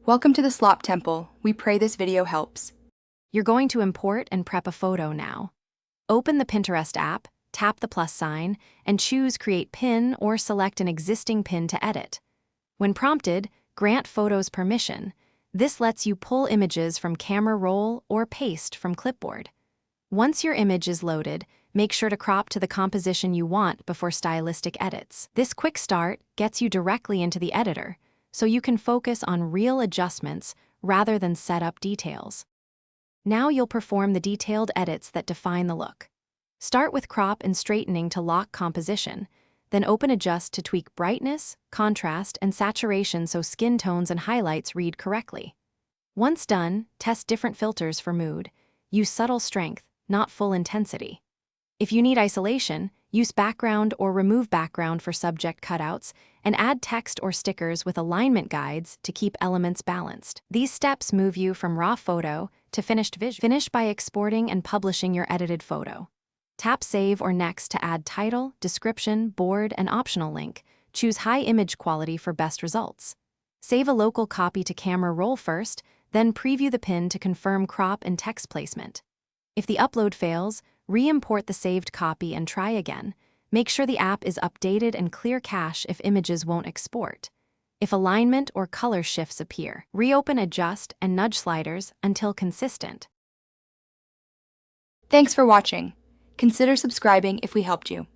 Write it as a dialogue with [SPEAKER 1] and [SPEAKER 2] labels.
[SPEAKER 1] Welcome to the Slop Temple. We pray this video helps.
[SPEAKER 2] You're going to import and prep a photo now. Open the Pinterest app, tap the plus sign, and choose Create Pin or select an existing pin to edit. When prompted, grant photos permission. This lets you pull images from camera roll or paste from clipboard. Once your image is loaded, make sure to crop to the composition you want before stylistic edits. This quick start gets you directly into the editor, so you can focus on real adjustments rather than set up details. Now you'll perform the detailed edits that define the look. Start with crop and straightening to lock composition, then open Adjust to tweak brightness, contrast, and saturation so skin tones and highlights read correctly. Once done, test different filters for mood. Use subtle strength, not full intensity. If you need isolation, use background or remove background for subject cutouts, and add text or stickers with alignment guides to keep elements balanced. These steps move you from raw photo to finished visual. Finish by exporting and publishing your edited photo. Tap Save or Next to add title, description, board, and optional link. Choose high image quality for best results. Save a local copy to camera roll first, then preview the pin to confirm crop and text placement. If the upload fails, re-import the saved copy and try again. Make sure the app is updated and clear cache if images won't export. If alignment or color shifts appear, reopen Adjust and nudge sliders until consistent.
[SPEAKER 1] Thanks for watching. Consider subscribing if we helped you.